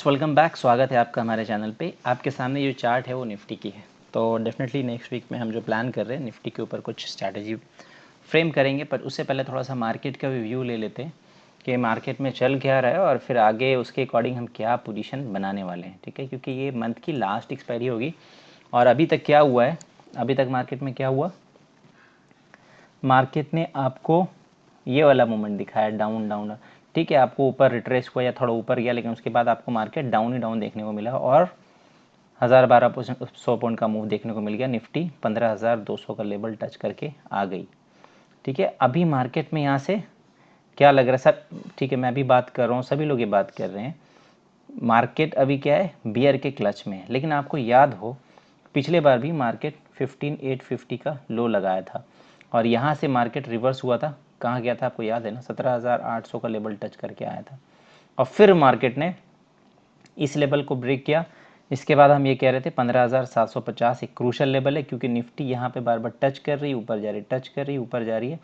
Friends, welcome back. स्वागत है आपका हमारे चैनल पे। आपके सामने जो चार्ट है वो निफ्टी की है। तो डेफिनेटली नेक्स्ट वीक में हम जो प्लान कर रहे हैं निफ्टी के ऊपर कुछ स्ट्रैटेजी फ्रेम करेंगे, पर उससे पहले थोड़ा सा मार्केट का भी व्यू ले लेते हैं कि मार्केट में चल क्या रहा है और फिर आगे उसके अकॉर्डिंग हम क्या पोजीशन बनाने वाले हैं। ठीक है, क्योंकि ये मंथ की लास्ट एक्सपायरी होगी और अभी तक क्या हुआ है, अभी तक मार्केट में क्या हुआ, मार्केट ने आपको ये वाला मूवमेंट दिखाया, डाउन डाउन। ठीक है, आपको ऊपर रिट्रेस हुआ या थोड़ा ऊपर गया, लेकिन उसके बाद आपको मार्केट डाउन ही डाउन देखने को मिला और 1012 पॉइंट का मूव देखने को मिल गया। निफ्टी 15,200 का लेवल टच करके आ गई। ठीक है, अभी मार्केट में यहाँ से क्या लग रहा है सर? ठीक है, मैं भी बात कर रहा हूँ, सभी लोग ये बात कर रहे हैं, मार्केट अभी क्या है, बियर के क्लच में है। लेकिन आपको याद हो पिछले बार भी मार्केट 15,850 का लो लगाया था और यहाँ से मार्केट रिवर्स हुआ था। कहाँ गया था आपको याद है ना? 17,800 का लेवल टच करके आया था और फिर मार्केट ने इस लेवल को ब्रेक किया। इसके बाद हम ये कह रहे थे 15,750 एक क्रूशल लेवल है, क्योंकि निफ्टी यहाँ पे बार बार टच कर रही है, ऊपर जा रही है, टच कर रही है, ऊपर जा रही है।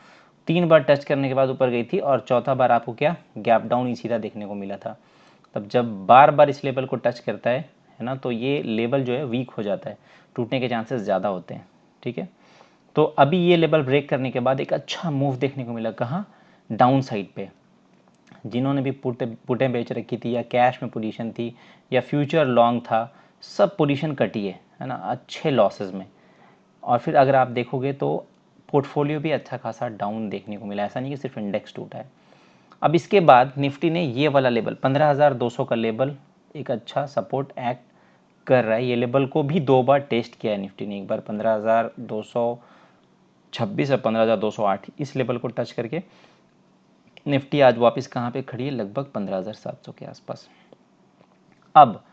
3 बार टच करने के बाद ऊपर गई थी और चौथा बार आपको क्या, गैप डाउन ही सीधा देखने को मिला था। तब जब बार बार इस लेवल को टच करता है ना, तो ये लेवल जो है वीक हो जाता है, टूटने के चांसेस ज़्यादा होते हैं। ठीक है, तो अभी ये लेवल ब्रेक करने के बाद एक अच्छा मूव देखने को मिला। कहाँ? डाउन साइड पे। जिन्होंने भी पुटें बेच रखी थी या कैश में पोजीशन थी या फ्यूचर लॉन्ग था, सब पोजीशन कटी है ना, अच्छे लॉसेस में। और फिर अगर आप देखोगे तो पोर्टफोलियो भी अच्छा खासा डाउन देखने को मिला, ऐसा नहीं कि सिर्फ इंडेक्स टूटा है। अब इसके बाद निफ्टी ने ये वाला लेवल 15,200 का लेवल एक अच्छा सपोर्ट एक्ट कर रहा है। ये लेवल को भी 2 बार टेस्ट किया है निफ्टी ने, एक बार 15,226 और 15,208, इस लेवल को टच करके निफ्टी आज वापस कहाँ पे खड़ी है, लगभग 15,700 के आसपास। अब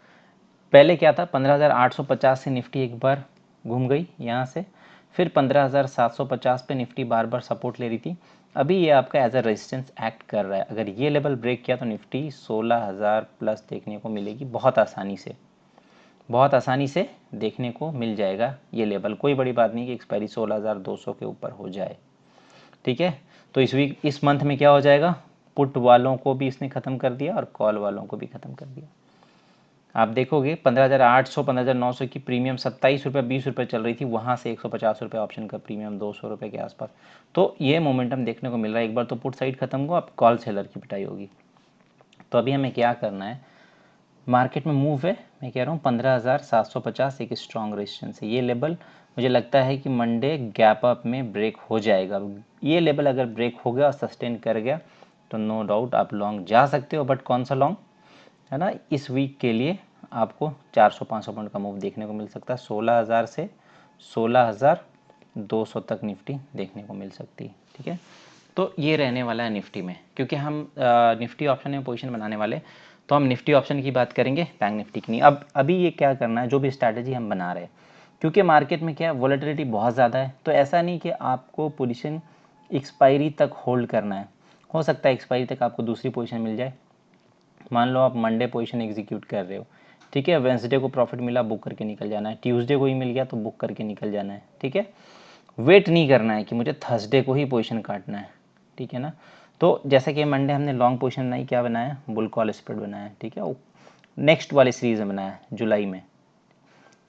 पहले क्या था, 15,850 से निफ्टी एक बार घूम गई यहाँ से, फिर 15,750 पे निफ्टी बार बार सपोर्ट ले रही थी। अभी ये आपका एज अ रेजिस्टेंस एक्ट कर रहा है। अगर ये लेवल ब्रेक किया तो निफ्टी 16,000 प्लस देखने को मिलेगी बहुत आसानी से, बहुत आसानी से देखने को मिल जाएगा ये लेवल। कोई बड़ी बात नहीं कि एक्सपायरी 16,200 के ऊपर हो जाए। ठीक है, तो इस मंथ में क्या हो जाएगा, पुट वालों को भी इसने ख़त्म कर दिया और कॉल वालों को भी ख़त्म कर दिया। आप देखोगे 15,800 15,900 की प्रीमियम 27 रुपये 20 रुपये चल रही थी, वहाँ से 150 रुपये ऑप्शन का प्रीमियम 200 रुपये के आसपास। तो ये मोमेंटम देखने को मिल रहा है। एक बार तो पुट साइड खत्म हुआ, अब कॉल सेलर की पिटाई होगी। तो अभी हमें क्या करना है, मार्केट में मूव है, मैं कह रहा हूँ 15,750 एक स्ट्रॉन्ग रेजिस्टेंस है। ये लेवल मुझे लगता है कि मंडे गैप अप में ब्रेक हो जाएगा। ये लेवल अगर ब्रेक हो गया और सस्टेन कर गया तो नो डाउट आप लॉन्ग जा सकते हो। बट कौन सा लॉन्ग है ना, इस वीक के लिए आपको 400-500 पॉइंट का मूव देखने को मिल सकता है। 16,000 से 16,200 तक निफ्टी देखने को मिल सकती है। ठीक है, तो ये रहने वाला है निफ्टी में। क्योंकि हम निफ्टी ऑप्शन में पोजीशन बनाने वाले, तो हम निफ्टी ऑप्शन की बात करेंगे, बैंक निफ्टी की नहीं। अब अभी ये क्या करना है, जो भी स्ट्रैटेजी हम बना रहे हैं, क्योंकि मार्केट में क्या है, वॉलेटिलिटी बहुत ज़्यादा है, तो ऐसा नहीं कि आपको पोजीशन एक्सपायरी तक होल्ड करना है। हो सकता है एक्सपायरी तक आपको दूसरी पोजीशन मिल जाए। मान लो आप मंडे पोजीशन एग्जीक्यूट कर रहे हो, ठीक है, वेंसडे को प्रॉफिट मिला, बुक करके निकल जाना है, ट्यूसडे को ही मिल गया तो बुक करके निकल जाना है। ठीक है, वेट नहीं करना है कि मुझे थर्सडे को ही पोजीशन काटना है। ठीक है ना, तो जैसे कि मंडे हमने लॉन्ग पोजीशन बनाई, क्या बनाया, बुल कॉल स्प्रेड बनाया। ठीक है, नेक्स्ट वाली सीरीज में बनाया जुलाई में।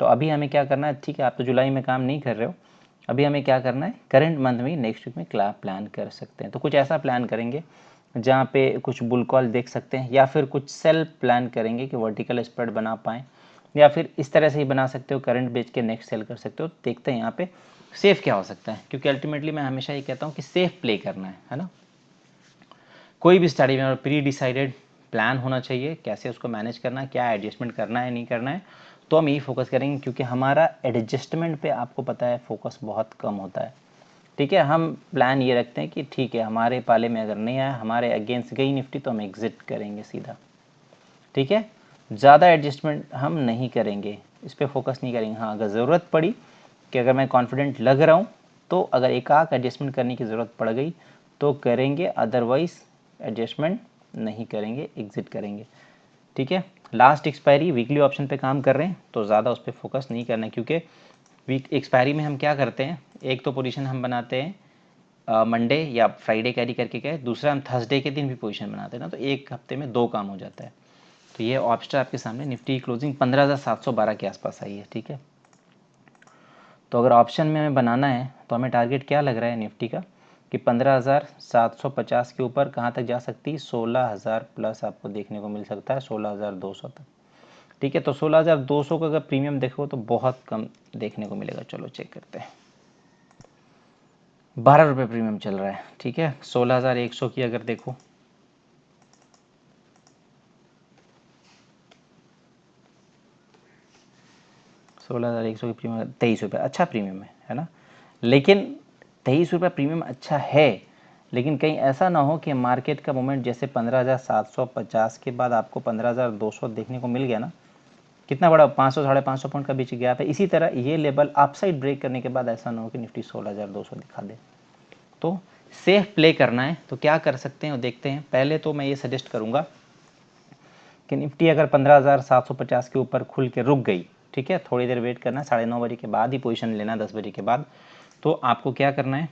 तो अभी हमें क्या करना है, ठीक है, आप तो जुलाई में काम नहीं कर रहे हो, अभी हमें क्या करना है, करंट मंथ में नेक्स्ट वीक में क्या प्लान कर सकते हैं। तो कुछ ऐसा प्लान करेंगे जहाँ पे कुछ बुल कॉल देख सकते हैं, या फिर कुछ सेल प्लान करेंगे कि वर्टिकल स्प्रेड बना पाएँ, या फिर इस तरह से ही बना सकते हो, करंट बेच के नेक्स्ट सेल कर सकते हो। देखते हैं यहाँ पे सेफ क्या हो सकता है, क्योंकि अल्टीमेटली मैं हमेशा ये कहता हूँ कि सेफ प्ले करना है ना। कोई भी स्टडी में प्री डिसाइडेड प्लान होना चाहिए, कैसे उसको मैनेज करना है, क्या एडजस्टमेंट करना है नहीं करना है, तो हम यही फोकस करेंगे। क्योंकि हमारा एडजस्टमेंट पे आपको पता है फोकस बहुत कम होता है। ठीक है, हम प्लान ये रखते हैं कि ठीक है, हमारे पाले में अगर नहीं आया, हमारे अगेंस्ट गई निफ्टी, तो हम एग्जिट करेंगे सीधा। ठीक है, ज़्यादा एडजस्टमेंट हम नहीं करेंगे, इस पर फोकस नहीं करेंगे। हाँ, अगर ज़रूरत पड़ी कि अगर मैं कॉन्फिडेंट लग रहा हूँ तो अगर एक आध एडजस्टमेंट करने की ज़रूरत पड़ गई तो करेंगे, अदरवाइज़ एडजस्टमेंट नहीं करेंगे, एग्जिट करेंगे। ठीक है, लास्ट एक्सपायरी वीकली ऑप्शन पे काम कर रहे हैं तो ज़्यादा उस पर फोकस नहीं करना है, क्योंकि वीक एक्सपायरी में हम क्या करते हैं, एक तो पोजीशन हम बनाते हैं मंडे या फ्राइडे कैरी करके गए, दूसरा हम थर्सडे के दिन भी पोजीशन बनाते हैं ना, तो एक हफ्ते में 2 काम हो जाता है। तो ये ऑब्स्टर आपके सामने, निफ्टी की क्लोजिंग 15,712 के आसपास आई है, ठीक है। तो अगर ऑप्शन में हमें बनाना है तो हमें टारगेट क्या लग रहा है निफ्टी का कि 15,750 के ऊपर कहाँ तक जा सकती है, 16,000 प्लस आपको देखने को मिल सकता है, 16,200 तक, ठीक है। तो 16,200 का अगर प्रीमियम देखो तो बहुत कम देखने को मिलेगा। चलो चेक करते हैं, 12 रुपये प्रीमियम चल रहा है, ठीक है। 16,100 की अगर देखो, की प्रीमियम 23 रुपये, अच्छा प्रीमियम है ना। लेकिन 23 रुपये प्रीमियम अच्छा है, लेकिन कहीं ऐसा ना हो कि मार्केट का मोमेंट जैसे 15,750 के बाद आपको 15,200 देखने को मिल गया ना, कितना बड़ा 500 साढ़े 500 पॉइंट का बीच गैप है। इसी तरह ये लेवल अपसाइड ब्रेक करने के बाद ऐसा ना हो कि निफ्टी 16,200 दिखा दे। तो सेफ प्ले करना है तो क्या कर सकते हैं और देखते हैं। पहले तो मैं ये सजेस्ट करूंगा कि निफ्टी अगर 15,750 के ऊपर खुल के रुक गई, ठीक है, थोड़ी देर वेट करना है, 9:30 बजे के बाद ही पोजीशन लेना, 10 बजे के बाद। तो आपको क्या करना है,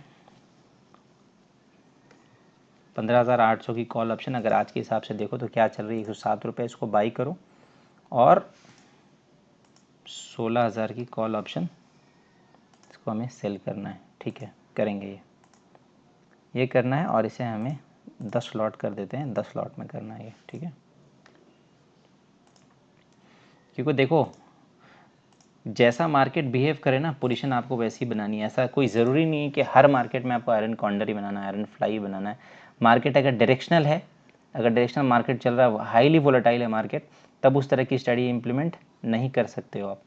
15,800 की कॉल ऑप्शन अगर आज के हिसाब से देखो तो क्या चल रही है, 107 रुपये, इसको बाई करो। और 16,000 की कॉल ऑप्शन, इसको हमें सेल करना है, ठीक है, करेंगे ये करना है। और इसे हमें 10 लॉट कर देते हैं, 10 लॉट में करना है ये, ठीक है। क्योंकि देखो जैसा मार्केट बिहेव करे ना, पोजीशन आपको वैसी बनानी है। ऐसा कोई ज़रूरी नहीं है कि हर मार्केट में आपको आयरन कॉर्नर ही बनाना है, आयरन फ्लाई बनाना है। मार्केट अगर डायरेक्शनल है, अगर डायरेक्शनल मार्केट चल रहा है, हाईली वोलेटाइल है मार्केट, तब उस तरह की स्ट्रेटजी इंप्लीमेंट नहीं कर सकते हो आप।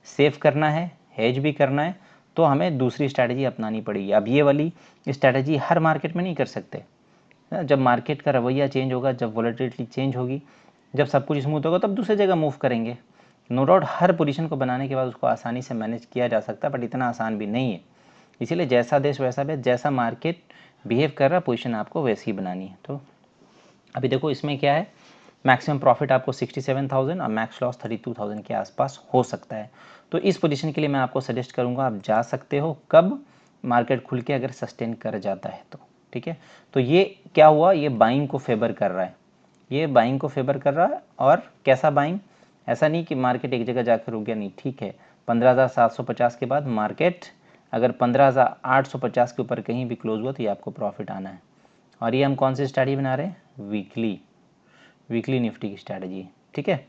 सेव करना है, हेज भी करना है, तो हमें दूसरी स्ट्रैटेजी अपनानी पड़ेगी। अब ये वाली स्ट्रैटेजी हर मार्केट में नहीं कर सकते। जब मार्केट का रवैया चेंज होगा, जब वॉलेटिलिटी चेंज होगी, जब सब कुछ स्मूथ होगा, तब दूसरी जगह मूव करेंगे। नो डाउट हर पोजीशन को बनाने के बाद उसको आसानी से मैनेज किया जा सकता है, बट इतना आसान भी नहीं है। इसीलिए जैसा देश वैसा भेद, जैसा मार्केट बिहेव कर रहा, पोजीशन आपको वैसी ही बनानी है। तो अभी देखो इसमें क्या है, मैक्सिमम प्रॉफिट आपको 67,000 और मैक्स लॉस 32,000 के आसपास हो सकता है। तो इस पोजीशन के लिए मैं आपको सजेस्ट करूंगा आप जा सकते हो, कब, मार्केट खुल के अगर सस्टेन कर जाता है तो, ठीक है। तो ये क्या हुआ, ये बाइंग को फेवर कर रहा है, ये बाइंग को फेवर कर रहा है। और कैसा बाइंग, ऐसा नहीं कि मार्केट एक जगह जाकर रुक गया, नहीं, ठीक है। 15,750 के बाद मार्केट अगर 15,850 के ऊपर कहीं भी क्लोज हुआ तो ये आपको प्रॉफिट आना है। और ये हम कौन सी स्ट्रैटेजी बना रहे हैं, वीकली निफ्टी की स्ट्रैटेजी, ठीक है।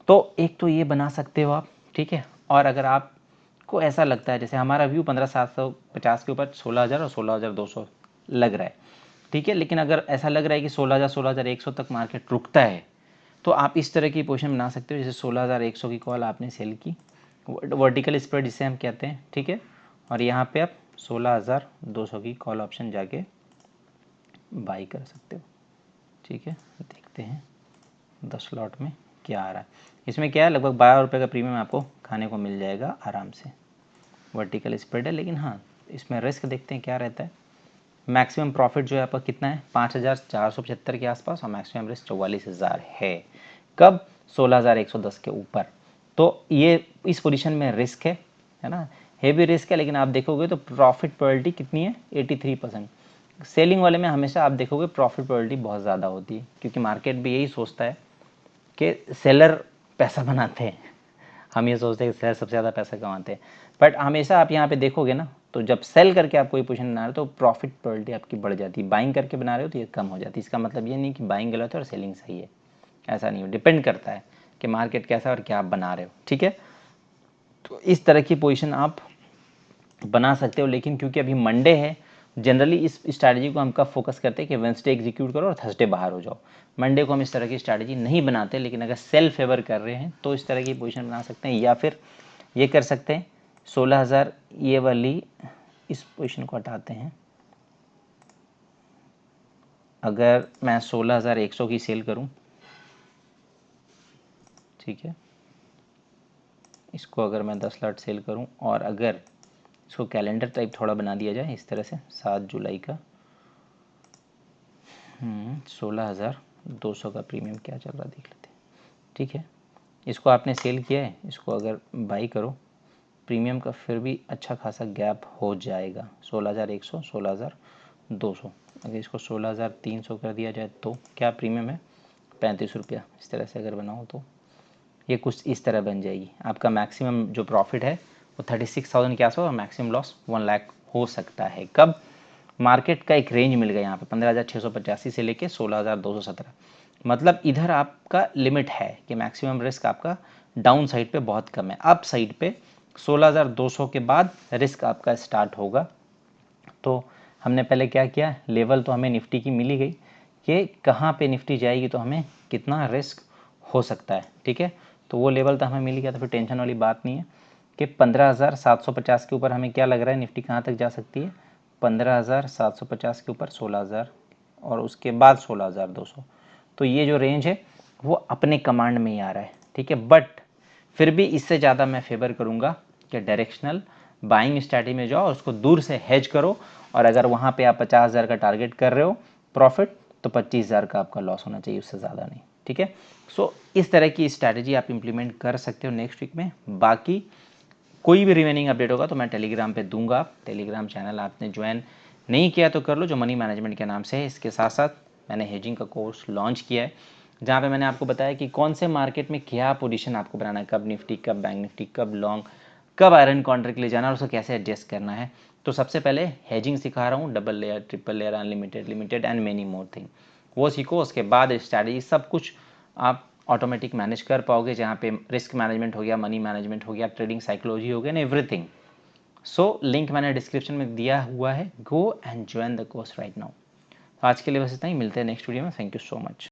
तो एक तो ये बना सकते हो आप, ठीक है। और अगर आपको ऐसा लगता है जैसे हमारा व्यू 15,750 के ऊपर 16,000 और 16,200 लग रहा है, ठीक है, लेकिन अगर ऐसा लग रहा है कि 16,000 16,100 तक मार्केट रुकता है, तो आप इस तरह की पोजीशन बना सकते हो। जैसे 16,100 की कॉल आपने सेल की, वर्टिकल स्प्रेड जिसे हम कहते हैं, ठीक है। और यहाँ पे आप 16,200 की कॉल ऑप्शन जाके बाई कर सकते हो, ठीक है। देखते हैं 10 लॉट में क्या आ रहा है। इसमें क्या है, लगभग 12 रुपये का प्रीमियम आपको खाने को मिल जाएगा आराम से। वर्टिकल स्प्रेड है, लेकिन हाँ इसमें रिस्क देखते हैं क्या रहता है। मैक्सिमम प्रॉफिट जो है आपका कितना है, 5,475 के आसपास, और मैक्सिमम रिस्क 44,000 है। कब, 16,110 के ऊपर। तो ये इस पोजीशन में रिस्क है ना, हेवी रिस्क है। लेकिन आप देखोगे तो प्रॉफिट प्रोबेबिलिटी कितनी है, 83%। सेलिंग वाले में हमेशा आप देखोगे प्रॉफिट प्रोबेबिलिटी बहुत ज़्यादा होती है, क्योंकि मार्केट भी यही सोचता है कि सेलर पैसा बनाते हैं, हम ये सोचते हैं कि सेलर सबसे ज़्यादा पैसा कमाते हैं। बट हमेशा आप यहाँ पे देखोगे ना, तो जब सेल करके आप कोई पोजीशन बना रहे हो तो प्रॉफिट प्रोबेबिलिटी आपकी बढ़ जाती है, बाइंग करके बना रहे हो तो ये कम हो जाती है। इसका मतलब ये नहीं कि बाइंग गलत है और सेलिंग सही है, ऐसा नहीं हो, डिपेंड करता है कि मार्केट कैसा है और क्या आप बना रहे हो, ठीक है। तो इस तरह की पोजीशन आप बना सकते हो। लेकिन क्योंकि अभी मंडे है, जनरली इस स्ट्रैटेजी को हम कब फोकस करते हैं कि वेंसडे एग्जीक्यूट करो और थर्सडे बाहर हो जाओ। मंडे को हम इस तरह की स्ट्रैटेजी नहीं बनाते, लेकिन अगर सेल फेवर कर रहे हैं तो इस तरह की पोजीशन बना सकते हैं। या फिर ये कर सकते हैं 16,000 ये वाली, इस पोजीशन को हटाते हैं। अगर मैं 16,100 की सेल करूं, ठीक है, इसको अगर मैं 10 लॉट सेल करूं, और अगर इसको कैलेंडर टाइप थोड़ा बना दिया जाए इस तरह से, 7 जुलाई का 16,200 का प्रीमियम क्या चल रहा देख लेते हैं, ठीक है। इसको आपने सेल किया है, इसको अगर बाई करो, प्रीमियम का फिर भी अच्छा खासा गैप हो जाएगा, 16,100 16,200। अगर इसको 16,300 कर दिया जाए तो क्या प्रीमियम है, ₹35 इस तरह से अगर बनाओ तो ये कुछ इस तरह बन जाएगी। आपका मैक्सिमम जो प्रॉफिट है वो 36,000 के आसपास और मैक्सिमम लॉस 1 लाख हो सकता है। कब? मार्केट का एक रेंज मिल गया यहाँ पे 15,685 से लेके 16,217, मतलब इधर आपका लिमिट है कि मैक्सिमम रिस्क आपका डाउन साइड पे बहुत कम है। अप साइड पे 16,200 के बाद रिस्क आपका स्टार्ट होगा। तो हमने पहले क्या किया, लेवल तो हमें निफ्टी की मिली गई कि कहाँ पे निफ्टी जाएगी तो हमें कितना रिस्क हो सकता है, ठीक है। तो वो लेवल तो हमें मिल गया, तो फिर टेंशन वाली बात नहीं है कि 15,750 के ऊपर हमें क्या लग रहा है निफ्टी कहाँ तक जा सकती है, 15,750 के ऊपर 16,000 और उसके बाद 16,200। तो ये जो रेंज है वो अपने कमांड में ही आ रहा है, ठीक है। बट फिर भी इससे ज़्यादा मैं फेवर करूँगा कि डायरेक्शनल बाइंग स्ट्रैटेजी में जाओ और उसको दूर से हेज करो, और अगर वहाँ पे आप 50,000 का टारगेट कर रहे हो प्रॉफिट, तो 25,000 का आपका लॉस होना चाहिए, उससे ज़्यादा नहीं, ठीक है। सो इस तरह की स्ट्रैटेजी आप इंप्लीमेंट कर सकते हो नेक्स्ट वीक में। बाकी कोई भी रिमेनिंग अपडेट होगा तो मैं टेलीग्राम पे दूंगा। टेलीग्राम चैनल आपने ज्वाइन नहीं किया तो कर लो, जो मनी मैनेजमेंट के नाम से है। इसके साथ साथ मैंने हेजिंग का कोर्स लॉन्च किया है, जहाँ पे मैंने आपको बताया कि कौन से मार्केट में क्या पोजीशन आपको बनाना है, कब निफ्टी, कब बैंक निफ्टी, कब लॉन्ग, कब आयरन कॉन्ट्रैक्ट ले जाना और उसको कैसे एडजस्ट करना है। तो सबसे पहले हेजिंग सिखा रहा हूँ, double layer, triple layer, unlimited, limited and many more thing, वो सीखो। उसके बाद स्ट्रैटेजी सब कुछ आप ऑटोमेटिक मैनेज कर पाओगे, जहाँ पे रिस्क मैनेजमेंट हो गया, मनी मैनेजमेंट हो गया, ट्रेडिंग साइकोलॉजी हो गया एंड एवरीथिंग। सो लिंक मैंने डिस्क्रिप्शन में दिया हुआ है, go and join the course right now. आज के लिए बस इतना ही, मिलते हैं नेक्स्ट वीडियो में। Thank you so much.